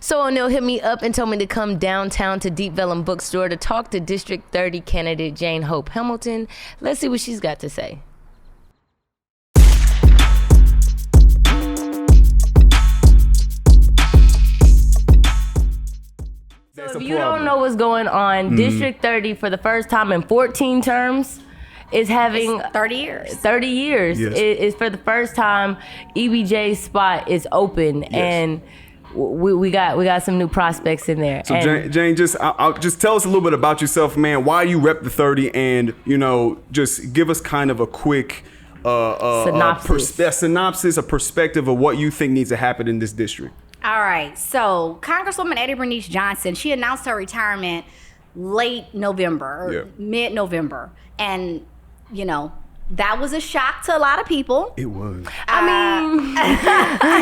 So O'Neal hit me up and told me to come downtown to Deep Vellum Bookstore to talk to District 30 candidate Jane Hope Hamilton. Let's see what she's got to say. So if you don't know what's going on, District 30 for the first time in 14 terms is having 30 years. 30 years. Yes. It's for the first time EBJ's spot is open, and we got some new prospects in there. So and Jane, just tell us a little bit about yourself, man. Why you rep the 30, and just give us kind of a quick synopsis, a perspective of what you think needs to happen in this district. All right. So Congresswoman Eddie Bernice Johnson, she announced her retirement late November, mid-November, and that was a shock to a lot of people. It was. I mean,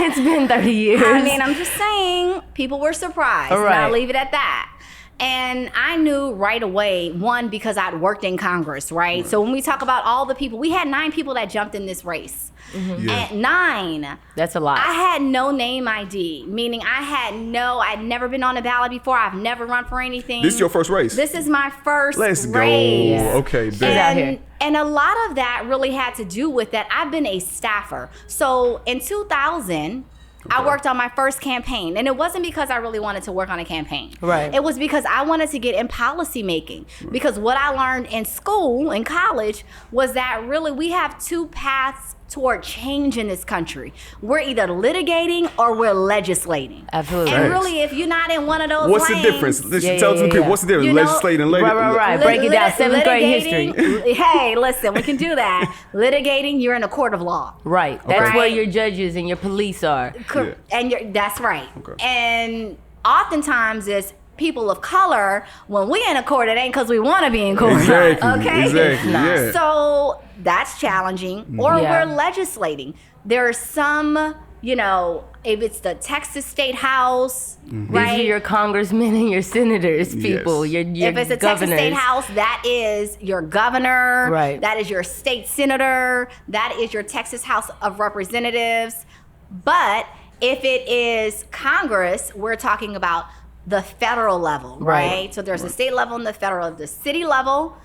it's been 30 years. I mean, I'm just saying, people were surprised. All right. And I'll leave it at that. And I knew right away, one, because I'd worked in Congress, right? So when we talk about all the people, we had 9 people that jumped in this race. Mm-hmm. Yeah. And 9. That's a lot. I had no name ID, meaning I'd never been on a ballot before. I've never run for anything. This is your first race? This is my first Let's race. go. Okay, bet. And a lot of that really had to do with that I've been a staffer. So in 2000, I worked on my first campaign, and it wasn't because I really wanted to work on a campaign. Right. It was because I wanted to get in policy making. Because what I learned in school, in college, was that really we have 2 paths toward change in this country. We're either litigating or we're legislating. Absolutely. And really, if you're not in one of those What's lanes, the difference? Tell some people, what's the difference? Legislating and Right. Break it down. 7th grade history. Hey, listen, we can do that. Litigating, you're in a court of law. Right. That's Okay. where your judges and your police are. And that's right. Okay. And oftentimes it's people of color. When we in a court, it ain't because we want to be in court. Exactly. Okay. Exactly. Yeah. So that's challenging. Or we're legislating. There are some, if it's the Texas State House, right? These are your congressmen and your senators, people. Yes. Your If it's a governors. Texas State House, that is your governor. Right. That is your state senator. That is your Texas House of Representatives. But if it is Congress, we're talking about the federal level, right? So there's the state level and the federal, the city level,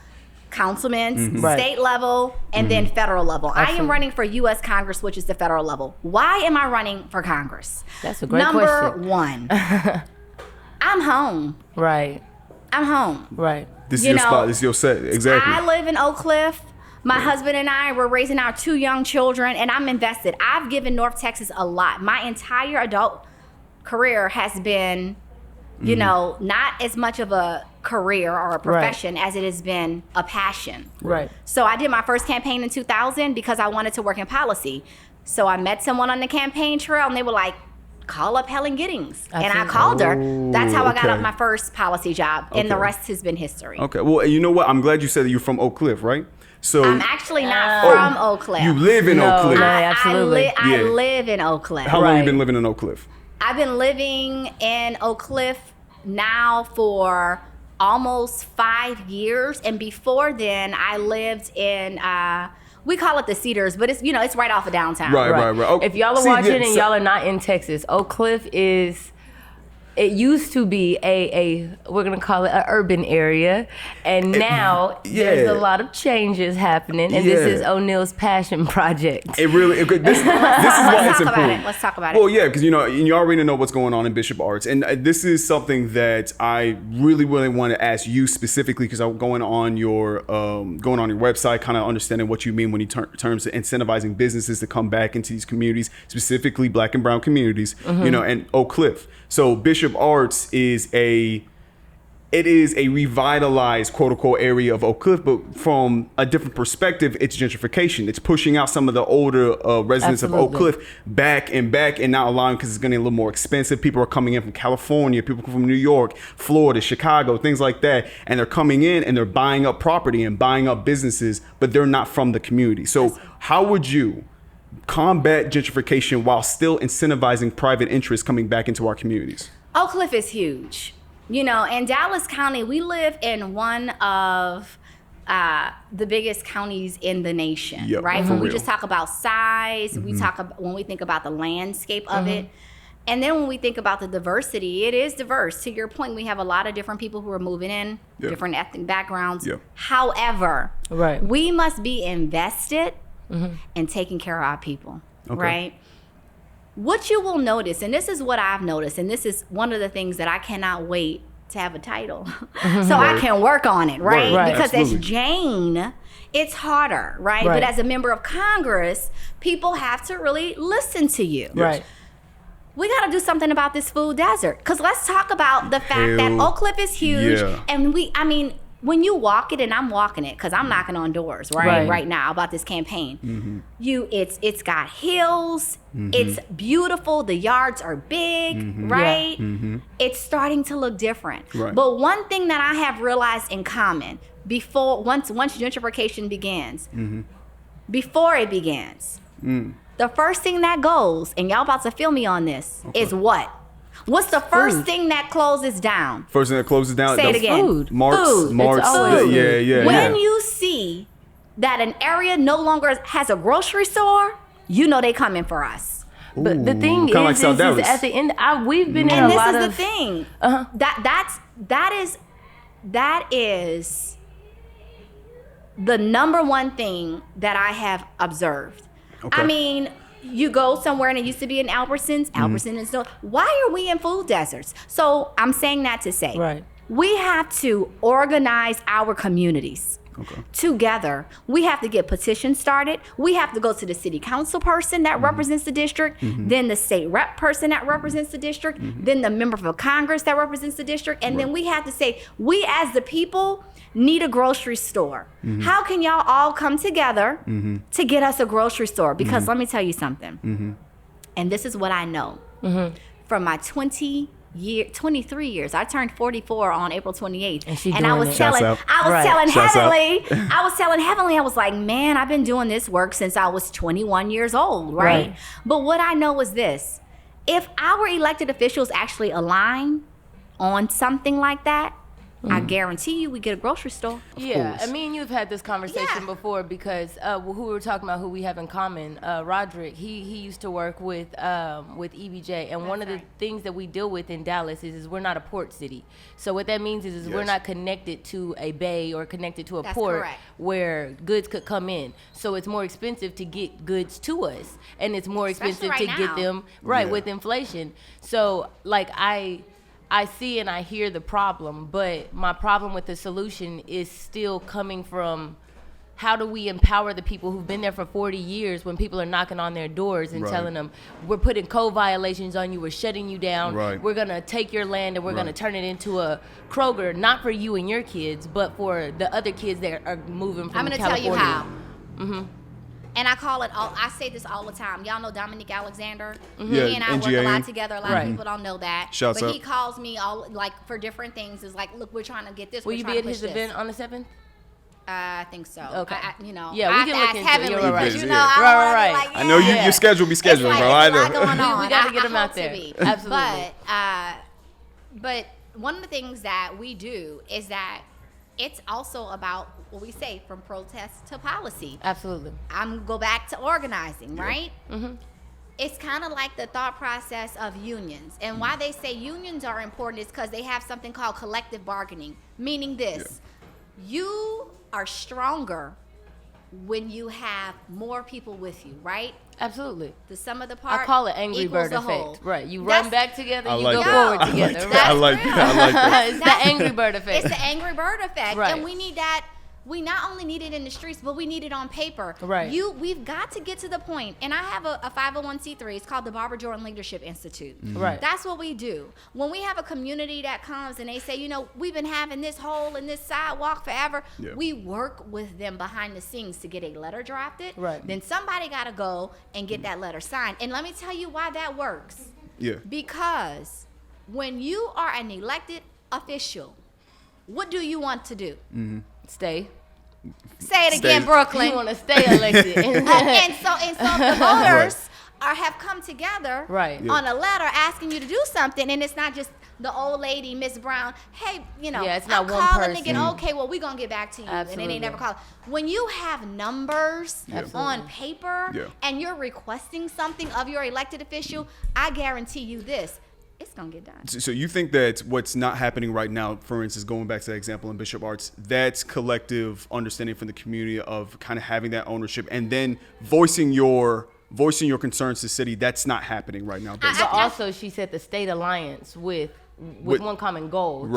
councilmen, state level, and then federal level. Absolutely. I am running for U.S. Congress, which is the federal level. Why am I running for Congress? That's a great Number question. 1, I'm home. Right. I'm home. Right. This is your spot. This is your set. Exactly. I live in Oak Cliff. My husband and I were raising our 2 young children, and I'm invested. I've given North Texas a lot. My entire adult career has been, not as much of a career or a profession as it has been a passion. Right. So I did my first campaign in 2000 because I wanted to work in policy. So I met someone on the campaign trail, and they were like, call up Helen Giddings. And I called her. That's how I got up my first policy job. And the rest has been history. Okay. Well, you know what? I'm glad you said that you're from Oak Cliff, right? So I'm actually not from Oak Cliff. You live in Oak Cliff. No, absolutely. I live in Oak Cliff. How long have you been living in Oak Cliff? I've been living in Oak Cliff now for almost 5 years. And before then, I lived in, we call it the Cedars, but it's, it's right off of downtown. Right. Oh, If y'all are watching and y'all are not in Texas, Oak Cliff it used to be we're going to call it an urban area. And now there's a lot of changes happening. And this is O'Neal's passion project. This is why it's important. Let's talk about it. Well, yeah, because you already know what's going on in Bishop Arts. And this is something that I really, really want to ask you specifically, because I'm going on your website, kind of understanding what you mean when you terms of incentivizing businesses to come back into these communities, specifically Black and brown communities, and Oak Cliff. So Bishop Arts is a revitalized quote unquote area of Oak Cliff, but from a different perspective, it's gentrification. It's pushing out some of the older residents of Oak Cliff back and not allowing, because it's going to be a little more expensive. People are coming in from California, people from New York, Florida, Chicago, things like that, and they're coming in and they're buying up property and buying up businesses, but they're not from the community. So how would you combat gentrification while still incentivizing private interests coming back into our communities? Oak Cliff is huge. In Dallas County, we live in one of the biggest counties in the nation, right? When we just talk about size, we talk about, when we think about the landscape of it, And then when we think about the diversity, it is diverse. To your point, we have a lot of different people who are moving in, different ethnic backgrounds. However, we must be invested in taking care of our people, right? What you will notice, and this is what I've noticed, and this is one of the things that I cannot wait to have a title so I can work on it, right? Because as Jane, it's harder, right? But as a member of Congress, people have to really listen to you. Right. We got to do something about this food desert. Because let's talk about the fact that Oak Cliff is huge. And when you walk it, and I'm walking it because I'm knocking on doors right now about this campaign. It's got hills. It's beautiful. The yards are big, right? It's starting to look different. But one thing that I have realized in common once gentrification begins, before it begins, the first thing that goes, and y'all about to feel me on this, is what? What's the first thing that closes down? First thing that closes down? Say it again. Food. Marks. Food. Yeah. When you see that an area no longer has a grocery store, you know they coming for us. But the thing is at the end, we've been in and a lot of... And this is the thing. That is the number one thing that I have observed. I mean, you go somewhere and it used to be in Albertsons. Albertsons is no. Why are we in food deserts? So I'm saying that to say, we have to organize our communities together. We have to get petitions started. We have to go to the city council person that represents the district, then the state rep person that represents the district, then the member of Congress that represents the district, and then we have to say, we as the people need a grocery store. How can y'all all come together to get us a grocery store? Because let me tell you something. And this is what I know. From my 23 years. I turned 44 on April 28th. And I was telling Heavenly, I was like, man, I've been doing this work since I was 21 years old, right? But what I know is this. If our elected officials actually align on something like that, I guarantee you we get a grocery store. Yeah, I mean, you've had this conversation before because who we were talking about, who we have in common, Roderick, he used to work with EBJ, and one of the things that we deal with in Dallas is we're not a port city. So what that means is we're not connected to a bay or connected to a port where goods could come in. So it's more expensive to get goods to us, and it's more expensive to get them with inflation. So like I see and I hear the problem, but my problem with the solution is still coming from how do we empower the people who've been there for 40 years when people are knocking on their doors and telling them, we're putting code violations on you, we're shutting you down, we're going to take your land and we're going to turn it into a Kroger, not for you and your kids, but for the other kids that are moving from California. I'm going to tell you how. And I say this all the time. Y'all know Dominique Alexander? He and I work a lot together. A lot of people don't know that. He calls me for different things. It's like, look, we're trying to get this. Will you be at his event on the 7th? I think so. Okay. we can look into Heavenly, it. Right. I know your schedule be scheduling, bro. I know. Going on. We got to get him out there. Absolutely. But one of the things that we do is that it's also about what we say, from protest to policy. Absolutely. I'm go back to organizing, right? It's kind of like the thought process of unions. And why they say unions are important is because they have something called collective bargaining, meaning this. You are stronger when you have more people with you, right? Absolutely. The sum of the parts. I call it angry bird effect. Right. You run back together, you go forward together. I like that. It's the angry bird effect. It's the angry bird effect. Right. And we need that. We not only need it in the streets, but we need it on paper. Right. We've got to get to the point, and I have a 501c3. It's called the Barbara Jordan Leadership Institute. Right. That's what we do. When we have a community that comes and they say, we've been having this hole in this sidewalk forever, we work with them behind the scenes to get a letter drafted. Right. Then somebody got to go and get that letter signed. And let me tell you why that works. Yeah. Because when you are an elected official, what do you want to do? Stay. Say it again, Brooklyn. You want to stay elected. and so the voters have come together Right. on a letter asking you to do something, and it's not just the old lady, Miss Brown. Hey, it's not I'm one calling person. again. Okay, well, we're gonna get back to you, Absolutely. and they never call. When you have numbers Absolutely. on paper and you're requesting something of your elected official, I guarantee you this. It's gonna get done. So you think that what's not happening right now, for instance, going back to that example in Bishop Arts, that's collective understanding from the community of kind of having that ownership and then voicing your concerns to city. That's not happening right now. But also, she said the state alliance with one common goal,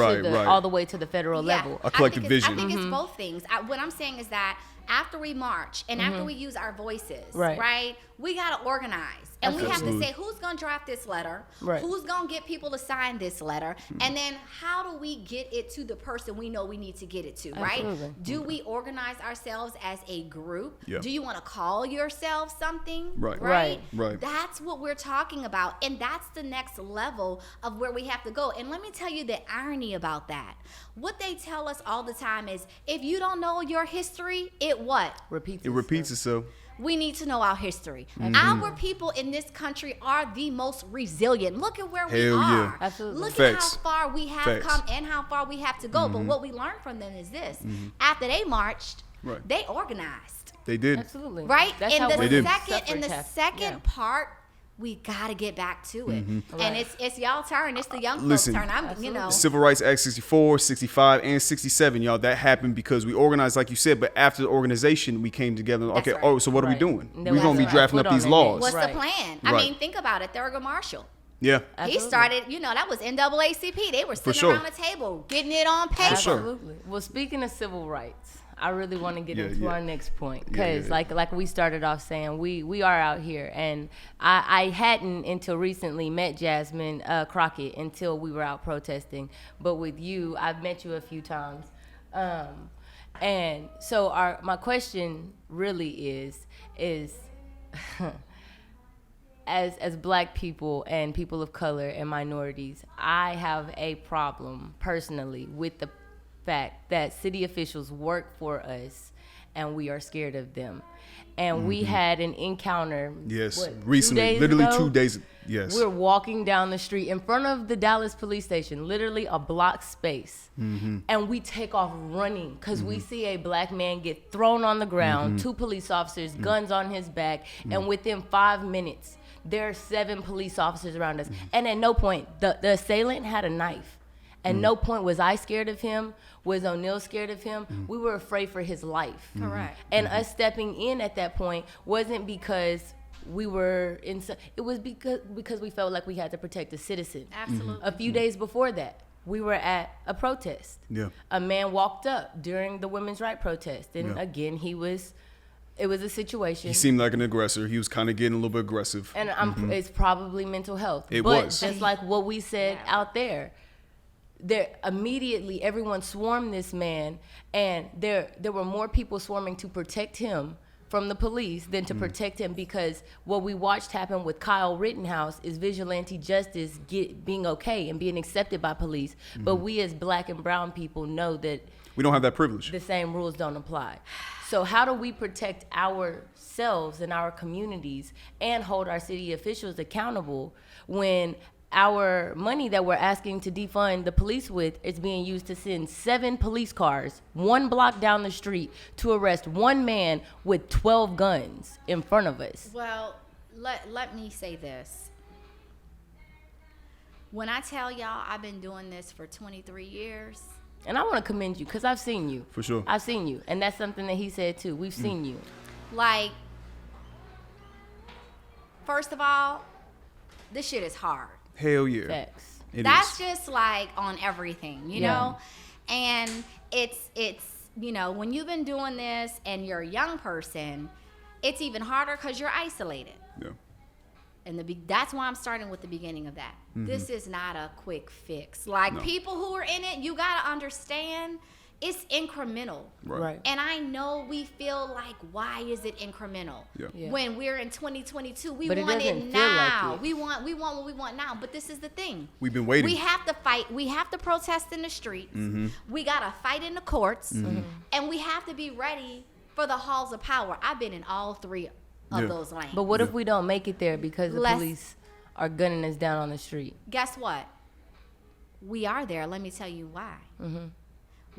all the way to the federal level. A collective vision. I think it's both things. What I'm saying is that after we march and after we use our voices, right, we got to organize. And we have to say who's going to draft this letter, who's going to get people to sign this letter, and then how do we get it to the person we know we need to get it to, right? Do we organize ourselves as a group? Yeah. Do you want to call yourself something? Right. That's what we're talking about. And that's the next level of where we have to go. And let me tell you the irony about that. What they tell us all the time is if you don't know your history, it repeats itself. We need to know our history. Our people in this country are the most resilient. Look at where we are. Absolutely. Look at how far we have come and how far we have to go. But what we learned from them is this. After they marched, they organized. They did. Absolutely. Right? That's In how the second part, we gotta get back to it. And it's y'all turn. It's the young folks' turn. Civil Rights Act 64, 65, and 67, y'all, that happened because we organized, like you said, but after the organization, we came together. Okay, so what are we doing? We're going to be drafting up these laws. What's the plan? I mean, think about it. Thurgood Marshall. Yeah. He started, that was NAACP. They were sitting around the table, getting it on paper. Absolutely. Well, speaking of civil rights, I really want to get into our next point because like we started off saying, we are out here, and I hadn't until recently met Jasmine Crockett until we were out protesting, but with you, I've met you a few times. And so my question really is as Black people and people of color and minorities, I have a problem personally with the fact that city officials work for us and we are scared of them. And we had an encounter recently, literally 2 days. We're walking down the street in front of the Dallas police station, literally a block space, and we take off running because we see a Black man get thrown on the ground, 2 police officers, guns on his back, and within 5 minutes there are 7 police officers around us. And at no point the assailant had a knife. At no point was I scared of him. Was O'Neal scared of him? We were afraid for his life. Correct. And us stepping in at that point wasn't because we were it was because we felt like we had to protect a citizen. Absolutely. A few days before that, we were at a protest. A man walked up during the women's rights protest, and again, it was a situation. He seemed like an aggressor. He was kind of getting a little bit aggressive. And it's probably mental health. It was. Just like what we said out there. Immediately everyone swarmed this man, and there were more people swarming to protect him from the police than to protect him, because what we watched happen with Kyle Rittenhouse is vigilante justice being okay and being accepted by police. But we as Black and brown people know that we don't have that privilege. The same rules don't apply. So how do we protect ourselves and our communities and hold our city officials accountable when our money that we're asking to defund the police with is being used to send 7 police cars 1 block down the street to arrest 1 man with 12 guns in front of us? Well, let me say this. When I tell y'all I've been doing this for 23 years. And I want to commend you because I've seen you. For sure. I've seen you. And that's something that he said too. We've seen you. Like, first of all, this shit is hard. Hell yeah. Facts. That's just like on everything, you know? And it's when you've been doing this and you're a young person, it's even harder because you're isolated. Yeah. And that's why I'm starting with the beginning of that. This is not a quick fix. Like, people who are in it, you got to understand it's incremental. Right. And I know we feel like, why is it incremental? Yeah. When we're in 2022, we But want it feel now. like it. We want what we want now. But this is the thing. We've been waiting. We have to fight. We have to protest in the streets. We got to fight in the courts. And we have to be ready for the halls of power. I've been in all 3 of those lanes. But what if we don't make it there because the police are gunning us down on the street? Guess what? We are there. Let me tell you why.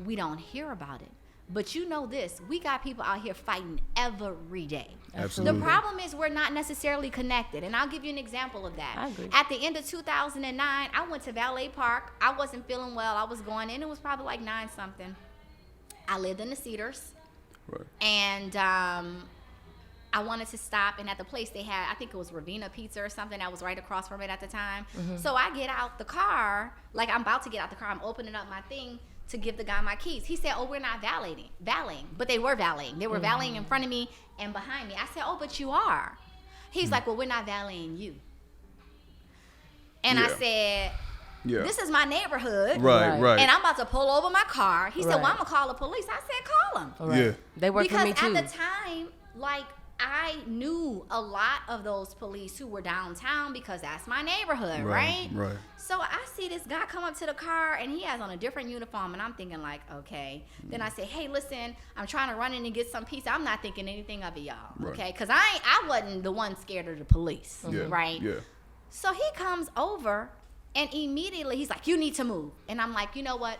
We don't hear about it. But you know this, we got people out here fighting every day. Absolutely. The problem is we're not necessarily connected. And I'll give you an example of that. I agree. At the end of 2009, I went to Valet Park. I wasn't feeling well. I was going in. It was probably like 9 something. I lived in the Cedars. Right. And I wanted to stop. And at the place they had, I think it was Ravina Pizza or something that was right across from it at the time. So I get out the car. Like I'm about to get out the car. I'm opening up my thing to give the guy my keys. He said, oh, we're not valeting. But they were valeting. They were valeting in front of me and behind me. I said, oh, but you are. He's like, well, we're not valeting you. And I said, this is my neighborhood. Right. And I'm about to pull over my car. He said, well, I'm going to call the police. I said, call them. Right. Yeah. They work for me too. Because at the time, like, I knew a lot of those police who were downtown because that's my neighborhood, right? Right. So I see this guy come up to the car and he has on a different uniform and I'm thinking like, okay. Then I say, hey, listen, I'm trying to run in and get some pizza. I'm not thinking anything of it, y'all, okay? Because I wasn't the one scared of the police, right? Yeah. So he comes over and immediately he's like, you need to move. And I'm like, you know what?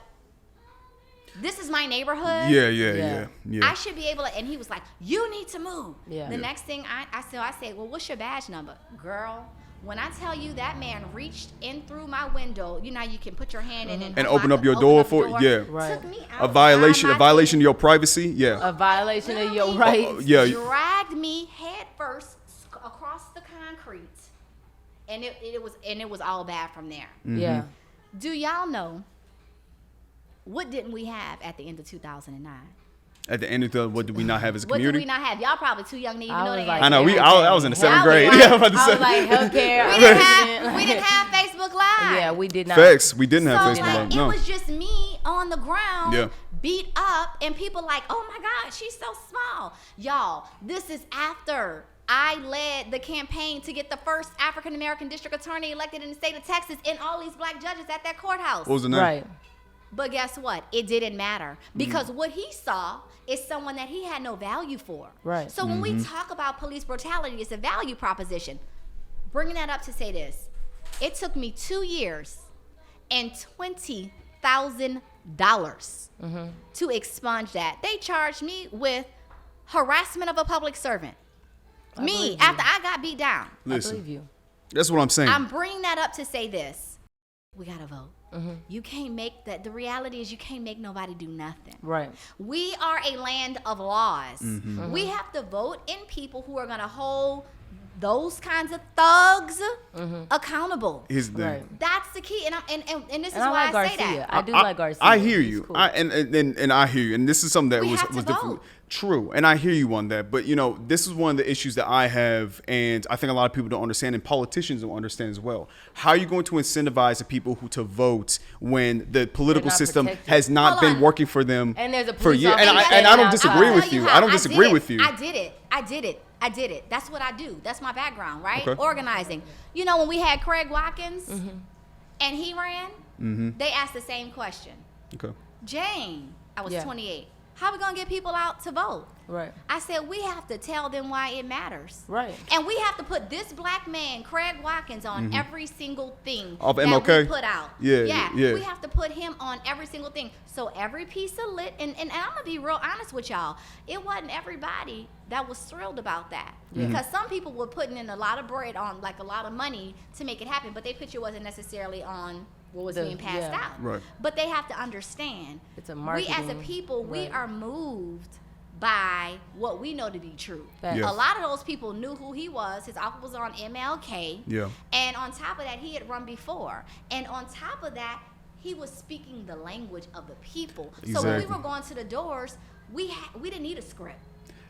This is my neighborhood. Yeah. I should be able to. And he was like, you need to move. Yeah. The next thing I said, well, what's your badge number? Girl, when I tell you that man reached in through my window, you know, you can put your hand in And open up your door for Right. Took me a violation of your privacy. A violation of your rights. Dragged me head first across the concrete. And it was all bad from there. Yeah. Do y'all know what didn't we have at the end of 2009? At the end of the, what do we not have as a What community? do we not have? Y'all probably too young to even know that. I know. I was in the 7th grade. Like, Yeah, I'm about to I say. was like, healthcare. We didn't have Facebook Live. Yeah, we did not. Facts. We didn't have So Facebook like, Live. No. it was just me on the ground, Yeah. beat up, and people like, oh my God, she's so small. Y'all, this is after I led the campaign to get the first African-American district attorney elected in the state of Texas and all these black judges at that courthouse. What was the name? Right. But guess what? It didn't matter because what he saw is someone that he had no value for. Right. So when we talk about police brutality, it's a value proposition. Bringing that up to say this, it took me 2 years and $20,000 to expunge that. They charged me with harassment of a public servant. Me, after I got beat down. Listen, I believe you. that's what I'm saying. I'm bringing that up to say this. We got to vote. You can't make that. The reality is you can't make nobody do nothing. Right. We are a land of laws. We have to vote in people who are going to hold those kinds of thugs accountable. Here's the thing. Right. That's the key. And this is And I why like I say Garcia. that. I do like Garcia. I hear He's you. cool. And I hear you. And this is something that We was have to different. vote. True. And I hear you on that. But, you know, this is one of the issues that I have. And I think a lot of people don't understand. And politicians don't understand as well. How are you going to incentivize the people to vote when the political not system protected. has not Hold been on. working for them And there's a for police years? And officer I don't outside. disagree I'll with tell you. how I don't disagree with you. I did it. That's what I do. That's my background, right? Okay. Organizing. You know, when we had Craig Watkins and he ran, they asked the same question. Okay. Jane, I was Yeah. 28. How are we going to get people out to vote? Right. I said, we have to tell them why it matters. Right. And we have to put this black man, Craig Watkins, on every single thing Of that MLK? we put out. Yeah. We have to put him on every single thing. So every piece of lit, and I'm going to be real honest with y'all, it wasn't everybody that was thrilled about that. Because some people were putting in a lot of bread on, like a lot of money to make it happen, but their picture wasn't necessarily on what was being passed out. Right. But they have to understand, It's a we marketing. as a people, we right. are moved by what we know to be true. Facts. Yeah. A lot of those people knew who he was. His office was on MLK. Yeah. And on top of that, he had run before. And on top of that, he was speaking the language of the people. So when we Exactly. were going to the doors, we didn't need a script.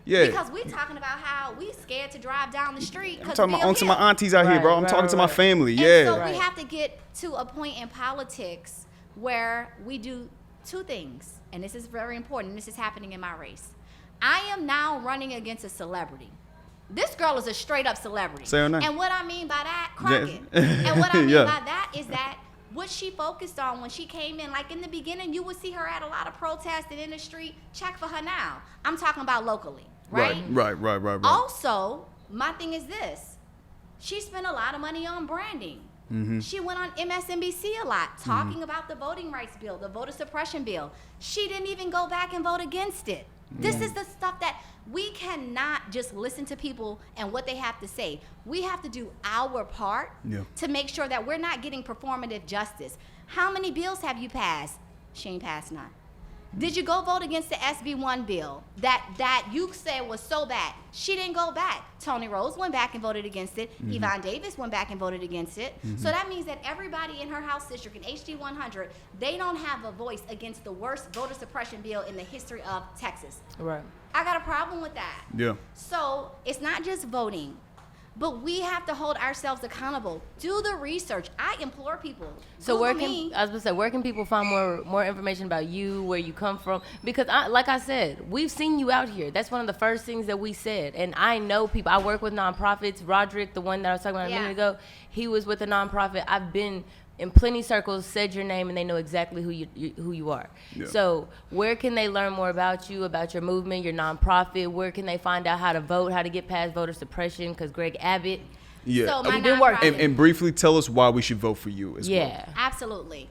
Yeah. Because we're talking about how we scared to drive down the street. I'm talking Bill to my Hill. aunties out here, bro. I'm Right, talking right, to my right. family. And Yeah. so Right. we have to get to a point in politics where we do two things, and this is very important. This is happening in my race. I am now running against a celebrity. This girl is a straight up celebrity. Say her name. And what I mean by that, Yes. Crockett. And what I mean Yeah. by that is that what she focused on when she came in, like in the beginning, you would see her at a lot of protests and in the street. Check for her now. I'm talking about locally, right? Right. Also, my thing is this. She spent a lot of money on branding. She went on MSNBC a lot talking about the voting rights bill, the voter suppression bill. She didn't even go back and vote against it. This is the stuff that we cannot just listen to people and what they have to say. We have to do our part to make sure that we're not getting performative justice. How many bills have you passed? She ain't passed none. Did you go vote against the SB1 bill that you said was so bad? She didn't go back. Tony Rose went back and voted against it. Yvonne Davis went back and voted against it. So that means that everybody in her House district in HD 100, they don't have a voice against the worst voter suppression bill in the history of Texas. Right. I got a problem with that. Yeah. So it's not just voting, but we have to hold ourselves accountable. Do the research. I implore people. So where can people find more information about you, where you come from? Because like I said, we've seen you out here. That's one of the first things that we said. And I know people. I work with nonprofits. Roderick, the one that I was talking about a minute ago, he was with a nonprofit. I've been in plenty circles, said your name, and they know exactly who you are. Yeah. So where can they learn more about you, about your movement, your nonprofit? Where can they find out how to vote, how to get past voter suppression? Because Greg Abbott. Yeah. So my nonprofit, and briefly tell us why we should vote for you as well. Yeah. Absolutely.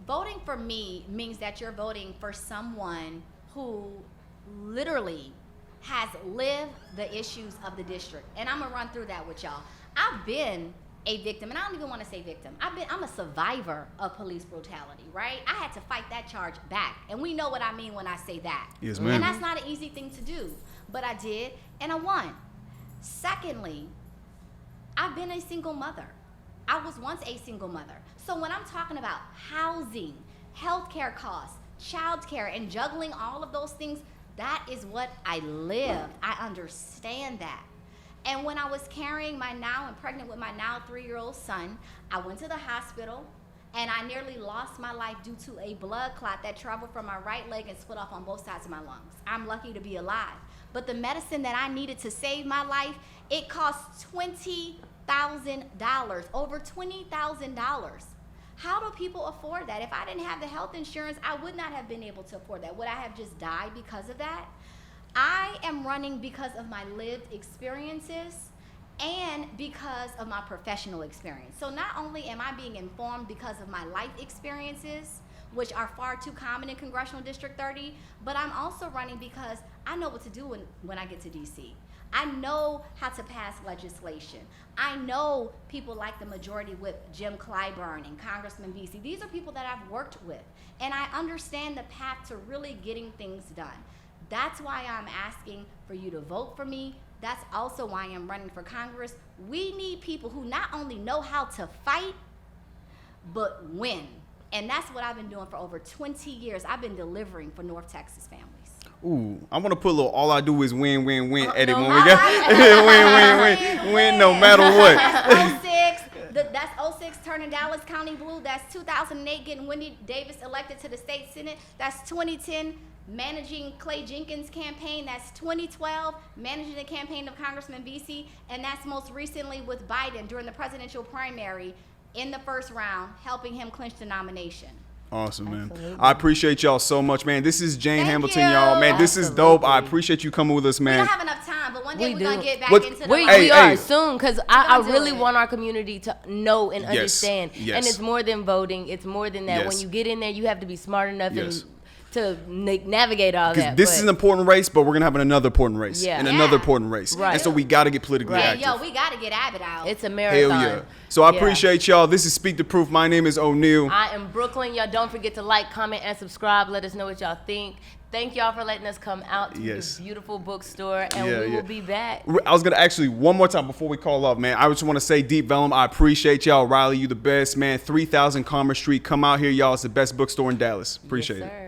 Voting for me means that you're voting for someone who literally has lived the issues of the district. And I'm going to run through that with y'all. I've been a victim, and I don't even want to say victim. I'm a survivor of police brutality, right? I had to fight that charge back, and we know what I mean when I say that. Yes, ma'am. And that's not an easy thing to do, but I did, and I won. Secondly, I've been a single mother. I was once a single mother. So when I'm talking about housing, healthcare costs, childcare, and juggling all of those things, that is what I live. I understand that. And when I was carrying my now and pregnant with my now 3-year-old son, I went to the hospital and I nearly lost my life due to a blood clot that traveled from my right leg and split off on both sides of my lungs. I'm lucky to be alive. But the medicine that I needed to save my life, it cost $20,000, over $20,000. How do people afford that? If I didn't have the health insurance, I would not have been able to afford that. Would I have just died because of that? I am running because of my lived experiences and because of my professional experience. So not only am I being informed because of my life experiences, which are far too common in Congressional District 30, but I'm also running because I know what to do when I get to DC. I know how to pass legislation. I know people like the Majority Whip, Jim Clyburn, and Congressman Vesey. These are people that I've worked with, and I understand the path to really getting things done. That's why I'm asking for you to vote for me. That's also why I'm running for Congress. We need people who not only know how to fight, but win. And that's what I've been doing for over 20 years. I've been delivering for North Texas families. Ooh, I want to put a little all I do is win, win, win edit no, when we get win, no matter what. That's 06 turning Dallas County blue. That's 2008 getting Wendy Davis elected to the state Senate. That's 2010 managing Clay Jenkins' campaign. That's 2012 managing the campaign of Congressman Vesey. And that's most recently with Biden during the presidential primary in the first round, helping him clinch the nomination. Awesome, man. Absolutely. I appreciate y'all so much, man. This is Jane Thank Hamilton, you. y'all. Man, this is dope. I appreciate you coming with us, man. We don't have enough time, but one day we're going to get back What- into the We life. are soon, because I gonna do really it. want our community to know and Yes, understand. yes. And it's more than voting. It's more than that. Yes. When you get in there, you have to be smart enough Yes. to navigate all Because that. this is an important race, but we're going to have another important race. Yeah. And Yeah. another important race. Right. And so we got to get politically Right. active. Yo, we got to get Abbott out. It's a Hell marathon. yeah. So I Yeah. appreciate y'all. This is Speak the Proof. My name is O'Neal. I am Brooklyn. Y'all don't forget to like, comment, and subscribe. Let us know what y'all think. Thank y'all for letting us come out to Yes. this beautiful bookstore, and Yeah, we yeah. will be back. I was gonna actually one more time before we call off, man. I just want to say, Deep Vellum, I appreciate y'all. Riley, you the best, man. 3000 Commerce Street, come out here, y'all. It's the best bookstore in Dallas. Appreciate Yes, it. sir.